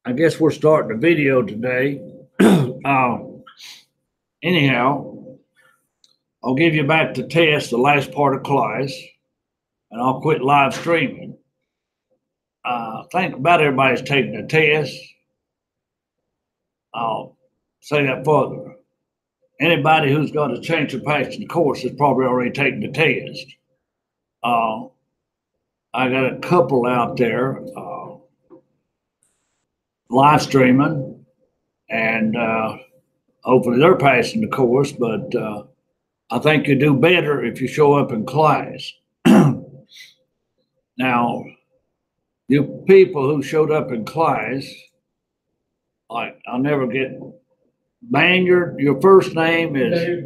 I guess we're starting a video today. Anyhow, I'll give you back to test the last part of class, and I'll quit live streaming. I think about everybody's taking a test. I'll say that further. Anybody who's got a chance of passing the course has probably already taken the test. I got a couple out there live streaming, and hopefully they're passing the course, but I think you do better if you show up in class. Now, you people who showed up in class, like I'll never get Banyard. Your first name is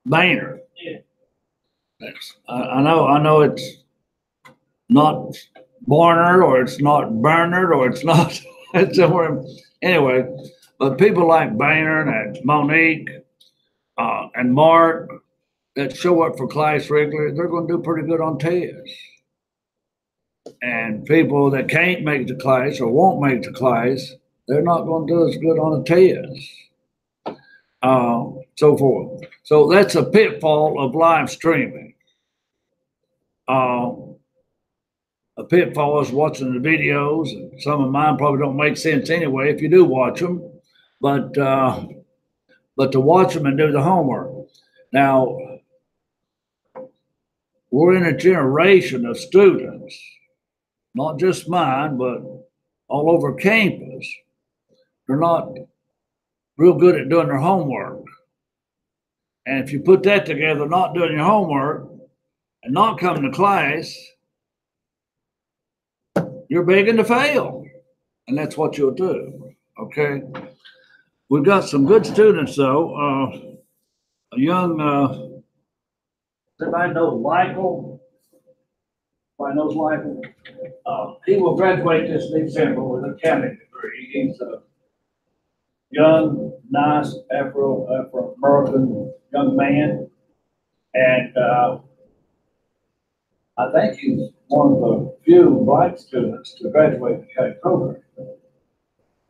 Banyard. Yeah. I know it's not Barnard, or it's not Bernard, or it's not it's somewhere. Anyway, but people like Banyard and Monique and Mark that show up for class regularly, they're going to do pretty good on tests. And people that can't make the class or won't make the class, they're not going to do as good on a test. So forth. So that's a pitfall of live streaming. A pitfall is watching the videos, and some of mine probably don't make sense anyway if you do watch them, but to watch them and do the homework. Now, we're in a generation of students, not just mine, but all over campus. They're not real good at doing their homework. And if you put that together, not doing your homework and not coming to class, you're begging to fail. And that's what you'll do, okay? We've got some good students, though. A young, everybody knows Michael? Everybody knows Michael? He will graduate this December with an accounting degree. He's a young, nice Afro-American young man. And I think he's one of the few black students to graduate the K program.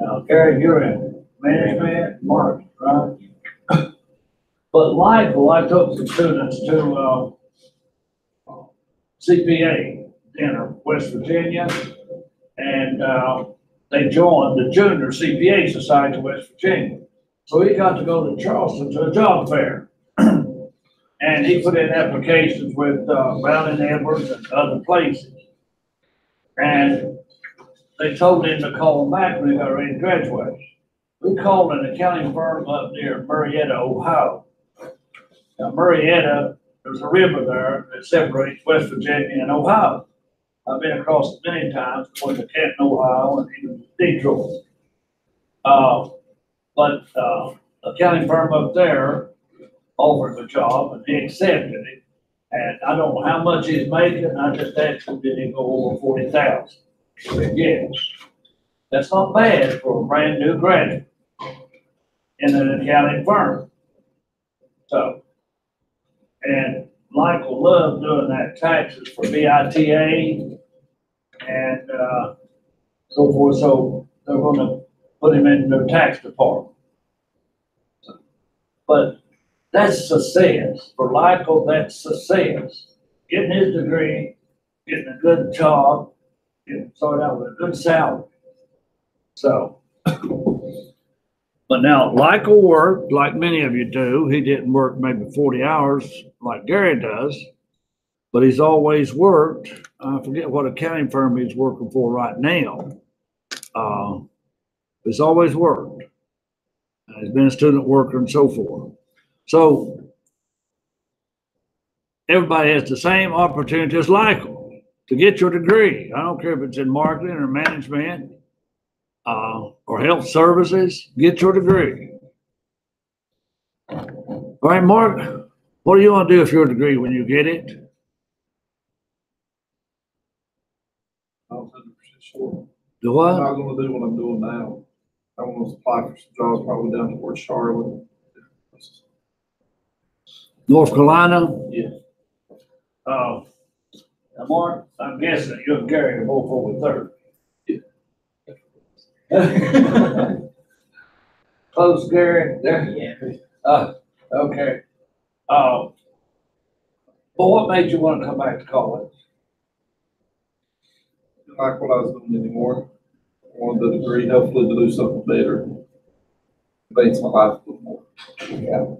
Now, Gary, you're in management, marketing, right? But Michael, I took some students to CPA dinner, West Virginia, and they joined the Junior CPA Society of West Virginia. So he got to go to Charleston to a job fair. And he put in applications with Brown and Edwards and other places. And they told him to call him back when he got ready to graduate. We called an accounting firm up near Marietta, Ohio. Now, Marietta, there's a river there that separates West Virginia and Ohio. I've been across it many times, went to Canton, Ohio, and even Detroit. But accounting firm up there offered the job, and he accepted it. And I don't know how much he's making. I just asked him, did he go over 40,000? He said, yes. That's not bad for a brand new graduate in an accounting firm. So, and Michael loved doing that taxes for VITA and so forth. So they're going to put him in their tax department. But that's success. For Michael, that's success. Getting his degree, getting a good job, getting started out with a good salary. So, but now Michael worked like many of you do. He didn't work maybe 40 hours like Gary does, but he's always worked. I forget what accounting firm he's working for right now. He's always worked. He's been a student worker and so forth. So everybody has the same opportunity as Michael to get your degree. I don't care if it's in marketing or management or health services, get your degree. All right, Mark, what do you want to do with your degree when you get it? I'm 100% sure. Do what? I'm not going to do what I'm doing now. I'm going to apply for some jobs probably down towards Charlotte. North Carolina? Yeah. Now, Mark, I'm guessing that you and Gary are both over 30. Yeah. Close, Gary, there, Yeah. okay. Well, what made you want to come back to college? Didn't like what I was doing anymore. I wanted the degree, hopefully to do something better. Makes my life a little more. Yeah.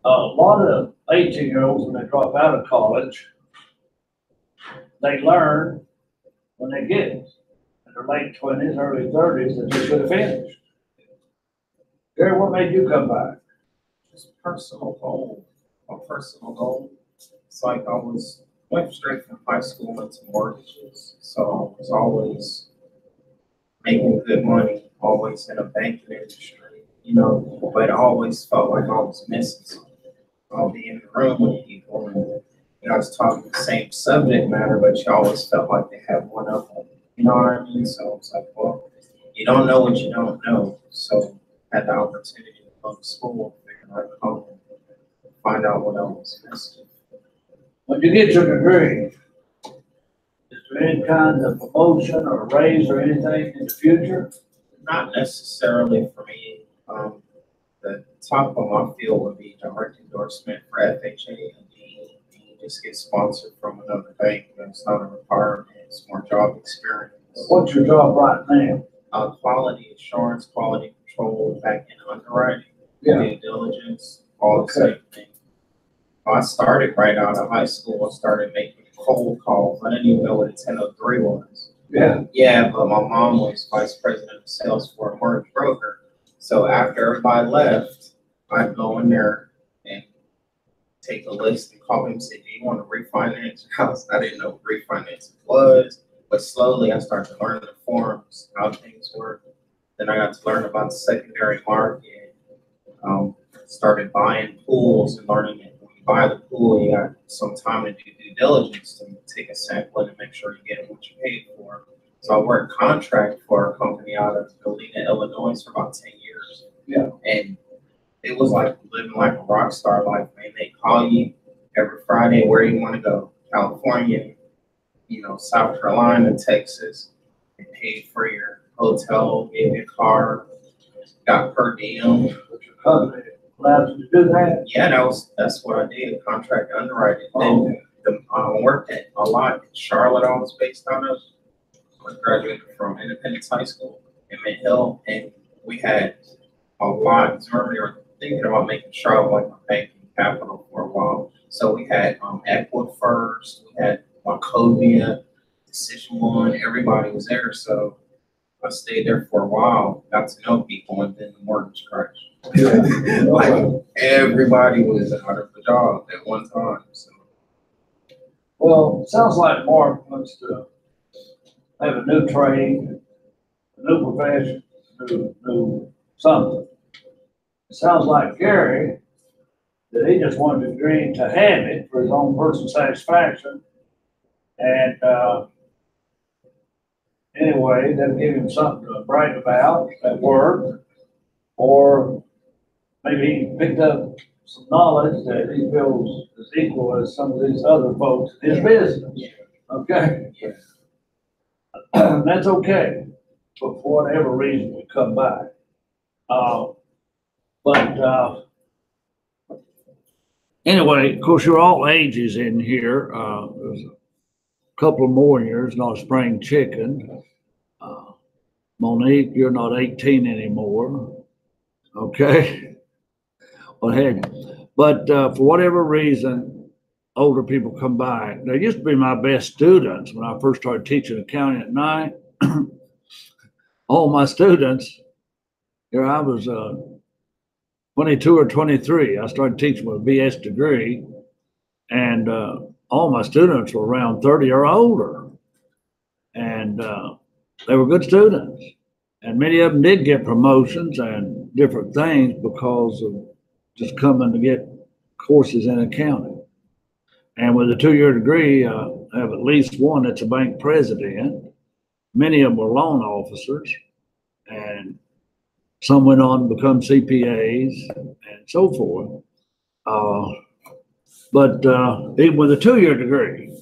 A lot of 18-year-olds, when they drop out of college, they learn when they get in their late 20s, early 30s, that they should have finished. Gary, what made you come back? Just personal goal. A personal goal. It's like I went straight from high school into mortgages. So I was always making good money, always in a banking industry, but I always felt like I was missing something. I'll be in the room with people and I was talking the same subject matter, but you always felt like they had one up on me. You know what I mean? So it's like, well, you don't know what you don't know. So I had the opportunity to go to school, figure out home, and find out what else was missing. When you get your degree, is there any kind of promotion or raise or anything in the future? Not necessarily for me. The top of my field would be direct endorsement for FHA and D. You just get sponsored from another bank. It's not a requirement. It's more job experience. What's your job right now? Quality assurance, quality control, back in underwriting, Yeah. due diligence, all the same thing. I started right out of high school. I started making cold calls. I didn't even know what a 1003 was. Yeah. Yeah, but my mom was vice president of sales for a mortgage broker. So after everybody left, I'd go in there and take a list and call him and say, do you want to refinance your house? I didn't know what refinance was, but slowly I started to learn the forms, how things work. Then I got to learn about the secondary market. Started buying pools and learning it. When you buy the pool, you got some time to do due diligence to take a sample and make sure you get what you paid for. So I worked contract for a company out of Galena, Illinois for about 10 years. Yeah. And it was like living like a rock star life, man. They call you every Friday, where you want to go. California, South Carolina, Texas. They paid for your hotel, gave you a car, got per diem. But your company allows you to do that? Yeah, that's what I did, contract underwriting. Then I worked at a lot in Charlotte. I was based out of. I graduated from Independence High School in Mint Hill, and we had a lot. Remember, they were thinking about making Charlotte like a banking capital for a while. So we had Equifirst, we had Wachovia, Decision One. Everybody was there, so I stayed there for a while, got to know people, and then the mortgage crash. Like everybody was out of a job at one time. So. Well, it sounds like Mark wants to have a new trade, a new profession, new something. It sounds like Gary, that he just wanted a degree to have it for his own personal satisfaction. And anyway, that'll give him something to brag about at work, or maybe he picked up some knowledge that he feels is equal as some of these other folks in his business. Yeah. Okay? Yeah. That's okay, but for whatever reason, we come back. Anyway, of course, you're all ages in here. There's a couple more years, not a spring chicken. Monique, you're not 18 anymore. Okay? Well, hey, but for whatever reason, older people come back. They used to be my best students when I first started teaching accounting at night. All my students, here I was 22 or 23. I started teaching with a BS degree, and all my students were around 30 or older. And they were good students. And many of them did get promotions and different things because of just coming to get courses in accounting. And with a 2-year degree, I have at least one that's a bank president. Many of them were loan officers, and some went on to become CPAs and so forth. But even with a 2-year degree.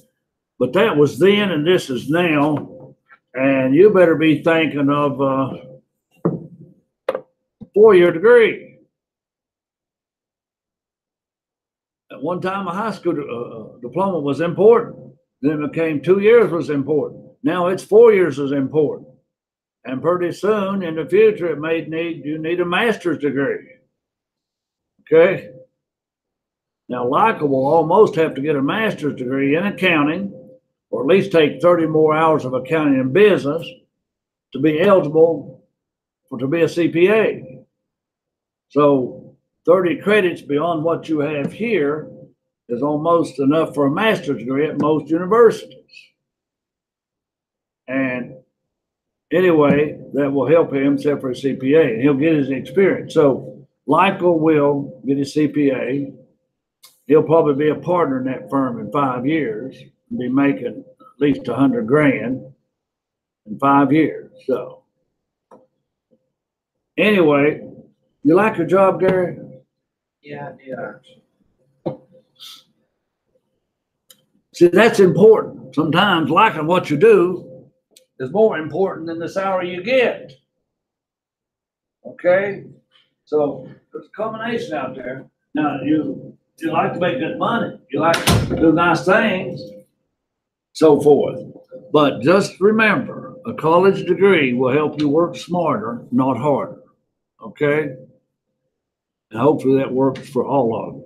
But that was then, and this is now. And you better be thinking of a 4-year degree. At one time, a high school diploma was important. Then it became 2 years was important. Now it's 4 years is important. And pretty soon in the future, you need a master's degree. Okay. Now, Leica will almost have to get a master's degree in accounting, or at least take 30 more hours of accounting and business to be eligible to be a CPA. So 30 credits beyond what you have here is almost enough for a master's degree at most universities. And anyway, that will help him except for a CPA, and he'll get his experience. So Leica will get his CPA. He'll probably be a partner in that firm in 5 years and be making at least $100,000 in 5 years. So anyway, you like your job, Gary? Yeah, I did actually. See, that's important. Sometimes liking what you do is more important than the salary you get. Okay? So there's a combination out there. Now, you like to make good money. You like to do nice things, so forth. But just remember, a college degree will help you work smarter, not harder. Okay? And hopefully that works for all of you.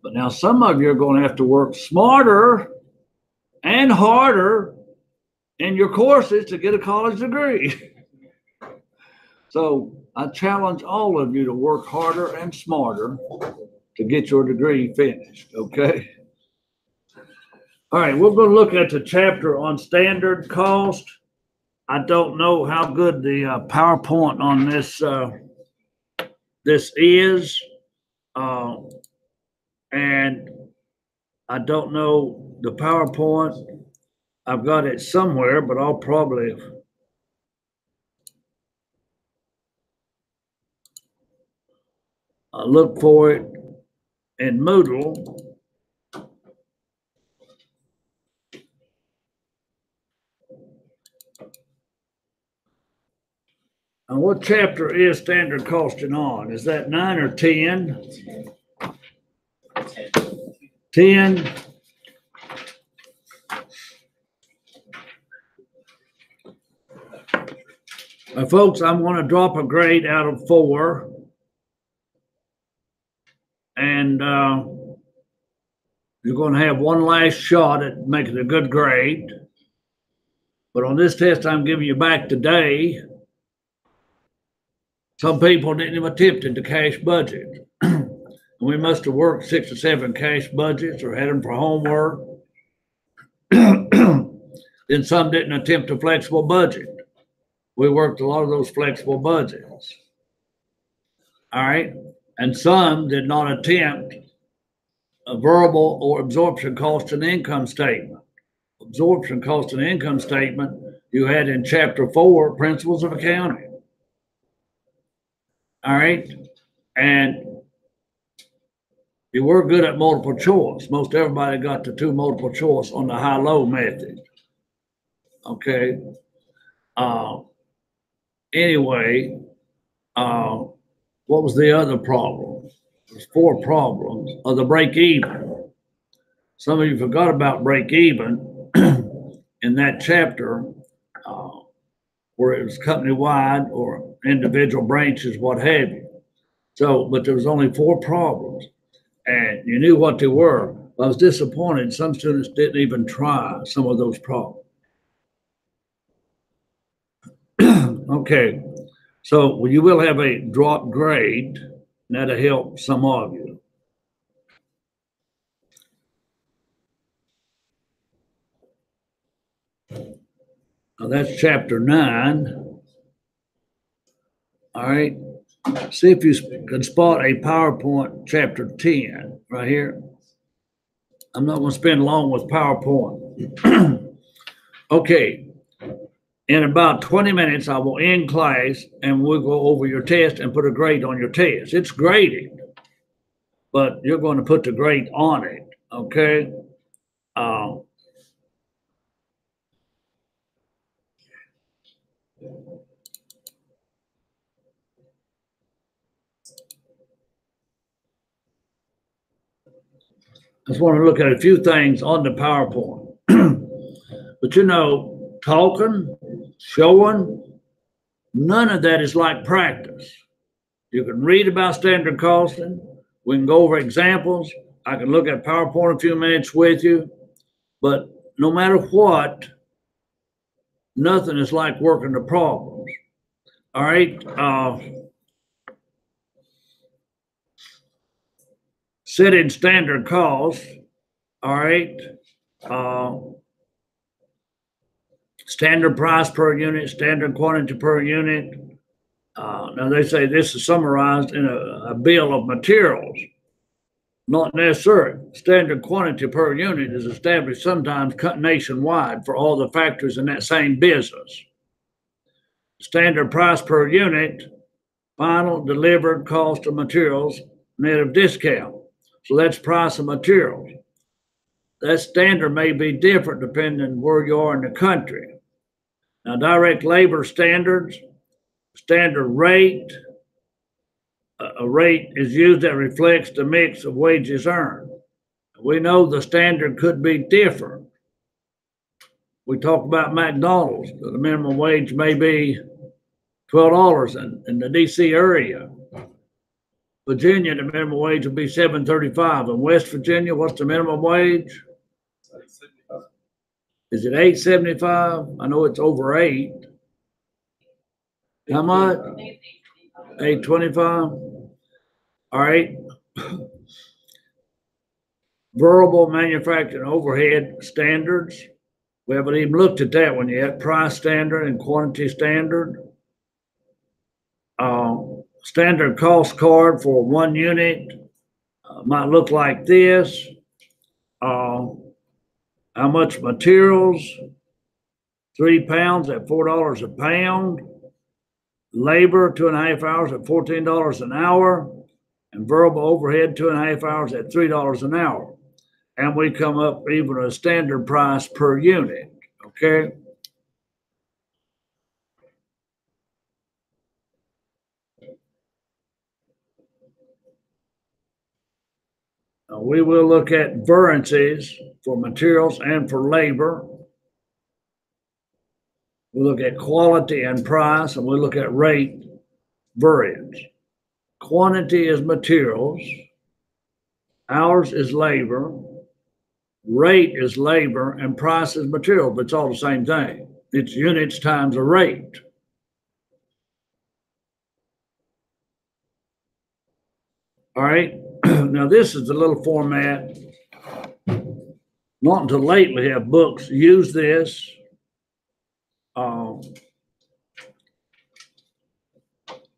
But now some of you are going to have to work smarter and harder in your courses to get a college degree. So I challenge all of you to work harder and smarter to get your degree finished, okay? All right, we're going to look at the chapter on standard cost. I don't know how good the PowerPoint on this is, and I don't know the PowerPoint. I've got it somewhere, but I'll probably look for it in Moodle. And what chapter is standard costing on? Is that 9 or 10? 10. Folks, I'm going to drop a grade out of 4. And you're going to have one last shot at making a good grade. But on this test I'm giving you back today, some people didn't even attempt the cash budget. We must have worked 6 or 7 cash budgets or had them for homework. Then some didn't attempt a flexible budget. We worked a lot of those flexible budgets. All right. And some did not attempt a variable or absorption cost and income statement. Absorption cost and income statement you had in chapter 4, principles of accounting. All right. And you were good at multiple choice. Most everybody got the 2 multiple choice on the high-low method. Okay. Anyway, what was the other problem? There's 4 problems. The break even. Some of you forgot about break even in that chapter where it was company-wide or individual branches, what have you. So, but there was only 4 problems. And you knew what they were. I was disappointed. Some students didn't even try some of those problems. Okay, so you will have a drop grade, and that'll help some of you. Now that's chapter 9. All right. See if you can spot a PowerPoint chapter 10 right here. I'm not going to spend long with PowerPoint. Okay. In about 20 minutes, I will end class and we'll go over your test and put a grade on your test. It's graded, but you're going to put the grade on it. Okay. I just want to look at a few things on the PowerPoint. But you know, talking, showing, none of that is like practice. You can read about standard costing. We can go over examples. I can look at PowerPoint a few minutes with you. But no matter what, nothing is like working the problems. All right. Setting standard costs. All right. Standard price per unit, standard quantity per unit. Now they say this is summarized in a bill of materials. Not necessarily. Standard quantity per unit is established sometimes nationwide for all the factories in that same business. Standard price per unit, final delivered cost of materials net of discount. So that's price of materials. That standard may be different depending where you are in the country. Now, direct labor standards, standard rate. A rate is used that reflects the mix of wages earned. We know the standard could be different. We talk about McDonald's. The minimum wage may be $12 in the DC area. Virginia, the minimum wage will be $7.35. In West Virginia, what's the minimum wage? Is it $8.75? I know it's over $8. How much? $8.25. All right. Variable manufacturing overhead standards. We haven't even looked at that one yet. Price standard and quantity standard. Standard cost card for 1 unit might look like this. How much materials? 3 pounds at $4 a pound. Labor, 2.5 hours at $14 an hour. And variable overhead, 2.5 hours at $3 an hour. And we come up even a standard price per unit, okay? Now we will look at variances for materials and for labor. We look at quality and price, and we look at rate variance. Quantity is materials, hours is labor, rate is labor, and price is material, but it's all the same thing. It's units times a rate. All right, now this is the little format. Not until lately have books used this.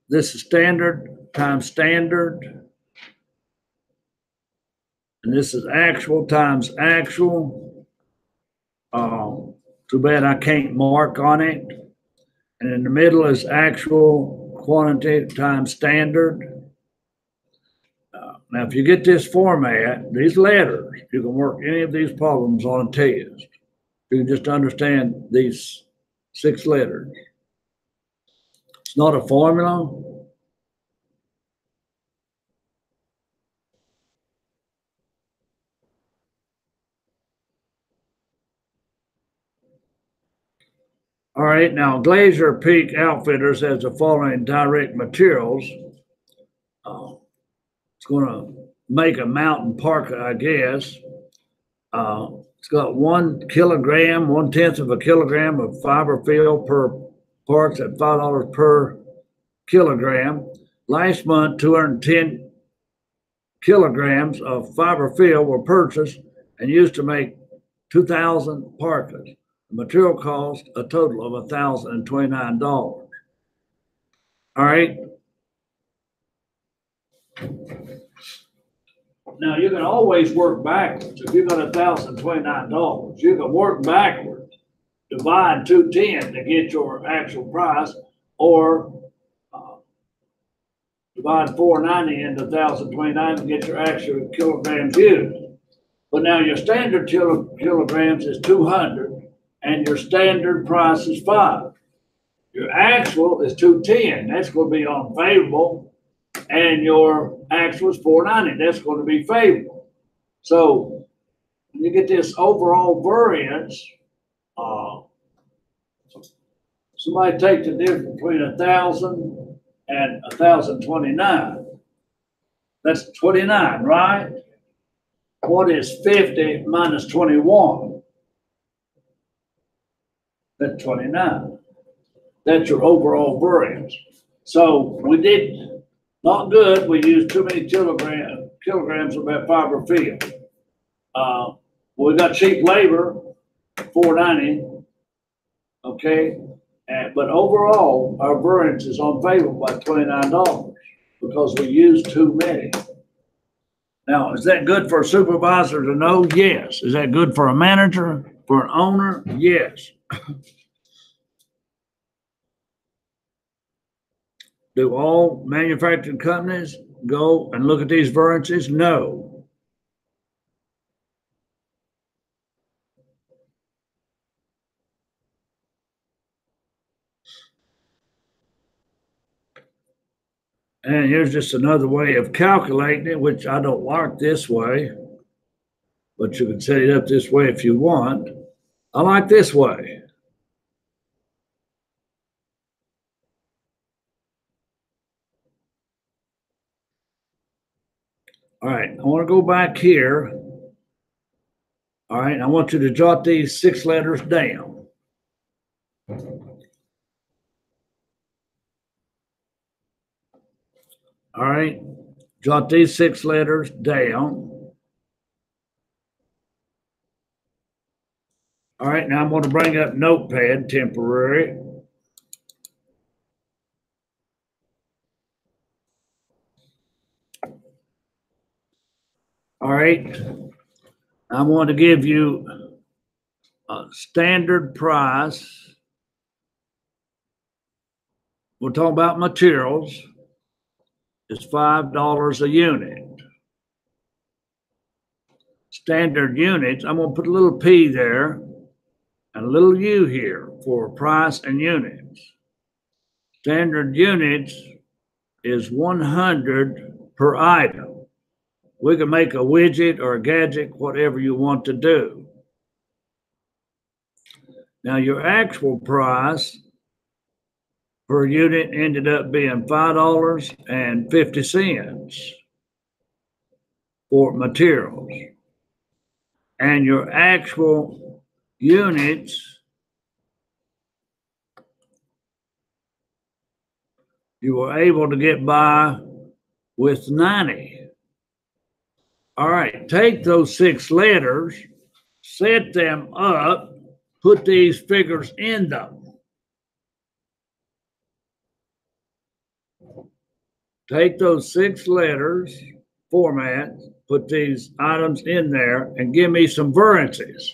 This is standard times standard. And this is actual times actual. Too bad I can't mark on it. And in the middle is actual quantity times standard. Now, if you get this format, these letters, you can work any of these problems on a test. You can just understand these 6 letters. It's not a formula. All right, now Glacier Peak Outfitters has the following direct materials. It's going to make a mountain parka, I guess. It's got 1 kilogram, 1/10 of a kilogram of fiber fill per parts at $5 per kilogram. Last month, 210 kilograms of fiber fill were purchased and used to make 2,000 parkas. The material cost a total of $1,029. All right. Now you can always work backwards. If you got $1,029, you can work backwards, divide 210 to get your actual price, or divide 490 into 1,029 to get your actual kilograms used. But now your standard kilograms is 200, and your standard price is 5. Your actual is 210, that's gonna be unfavorable, and your actual is 490, that's gonna be favorable. So you get this overall variance, somebody take the difference between 1,000 and 1,029. That's 29, right? What is 50 minus 21? That's 29. That's your overall variance. So we did not good. We used too many kilograms of that fiber field. We got cheap labor, 490. Okay, but overall, our variance is unfavorable by $29 because we used too many. Now, is that good for a supervisor to know? Yes. Is that good for a manager, for an owner? Yes. Do all manufacturing companies go and look at these variances? No. And here's just another way of calculating it, which I don't like this way, but you can set it up this way if you want. I like this way. All right, I want to go back here. All right, I want you to jot these 6 letters down. All right, jot these 6 letters down. All right, now I'm going to bring up Notepad temporary. All right, I'm going to give you a standard price. We're talking about materials. It's $5 a unit. Standard units, I'm going to put a little P there and a little U here for price and units. Standard units is 100 per item. We can make a widget or a gadget, whatever you want to do. Now, your actual price per unit ended up being $5.50 for materials. And your actual units, you were able to get by with 90. All right, take those 6 letters, set them up, put these figures in them. Take those 6 letters, format, put these items in there, and give me some variances.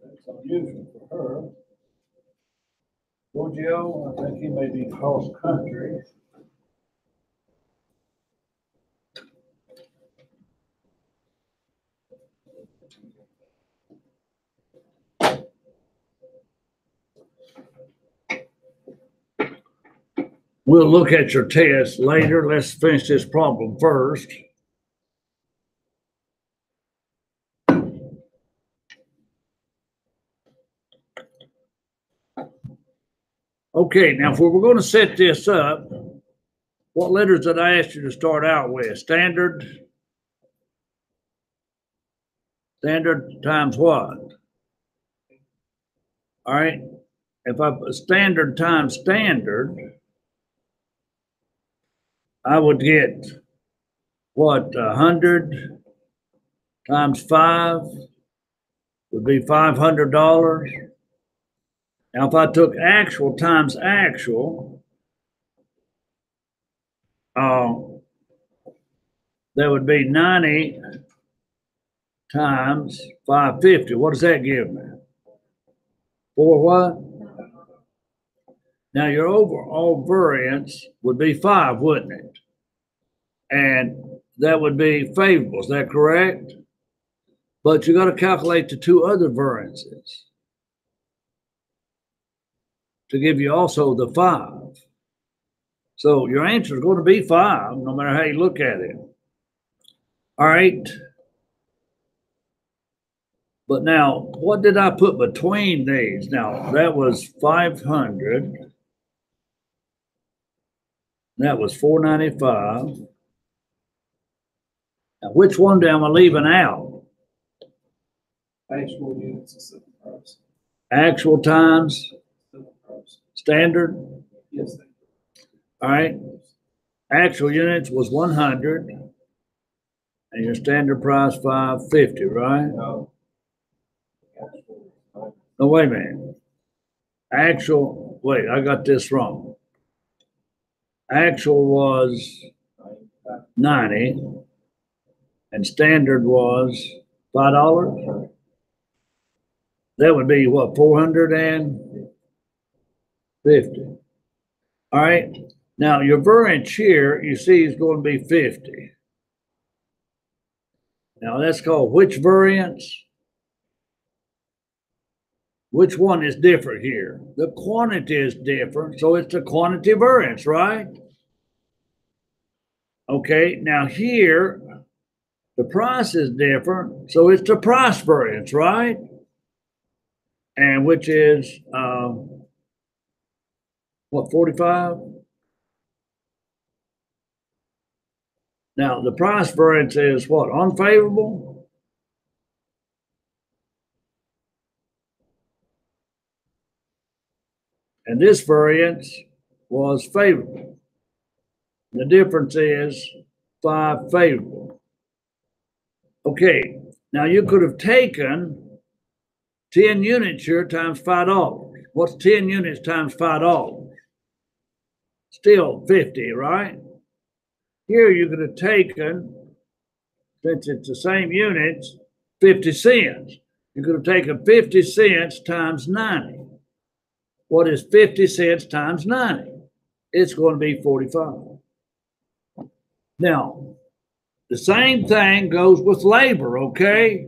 That's unusual for her. Giorgio, I think he may be cross country. We'll look at your test later. Let's finish this problem first. Okay, now if we were going to set this up, what letters did I ask you to start out with? Standard? Standard times what? All right, if I put standard times standard, I would get what, 100 times 5 would be $500. Now, if I took actual times actual, that would be 90 times 550. What does that give me? For what? Now, your overall variance would be 5, wouldn't it? And that would be favorable. Is that correct? But you got to calculate the two other variances to give you also the 5. So your answer is going to be 5, no matter how you look at it. All right. But now, what did I put between these? Now, that was 500. That was 495. Now, which one am I leaving out? Actual units and civil price. Actual times Civil price. standard? Yes. All right. Actual units was 100. And your standard price 550, right? No. No, wait a minute. Actual, wait, I got this wrong. Actual was 90 and standard was $5. That would be what, 450. All right. Now your variance here, you see, is going to be 50. Now that's called which variance? Which one is different here? The quantity is different, so it's the quantity variance, right? Okay, now here, the price is different, so it's the price variance, right? And which is, what, 45? Now, the price variance is what, unfavorable? And this variance was favorable. The difference is 5 favorable. Okay, now you could have taken 10 units here times $5. What's 10 units times $5? Still 50, right? Here you could have taken, since it's the same units, 50 cents. You could have taken 50 cents times 90. What is 50 cents times 90? It's going to be 45. Now, the same thing goes with labor, okay?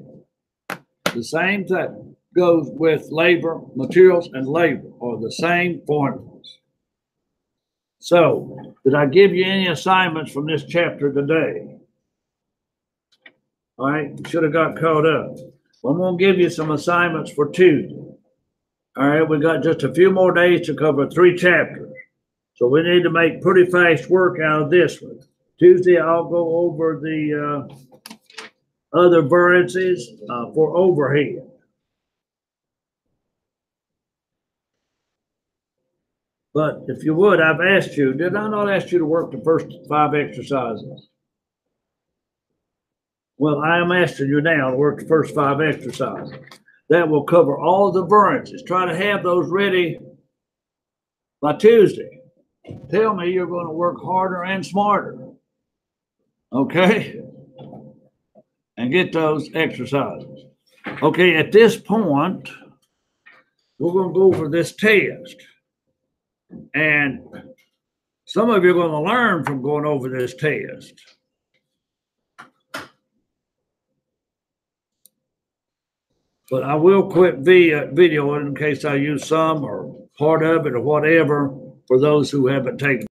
The same thing goes with labor, materials, and labor are the same formulas. So, did I give you any assignments from this chapter today? All right, should have got caught up. Well, I'm going to give you some assignments for Tuesday. All right, we got just a few more days to cover 3 chapters. So we need to make pretty fast work out of this one. Tuesday, I'll go over the other variances for overhead. But if you would, I've asked you, did I not ask you to work the first 5 exercises? Well, I am asking you now to work the first 5 exercises. That will cover all the variances. Try to have those ready by Tuesday. Tell me you're going to work harder and smarter. Okay? And get those exercises. Okay, at this point, we're going to go over this test. And some of you are going to learn from going over this test. But I will quit video in case I use some or part of it or whatever for those who haven't taken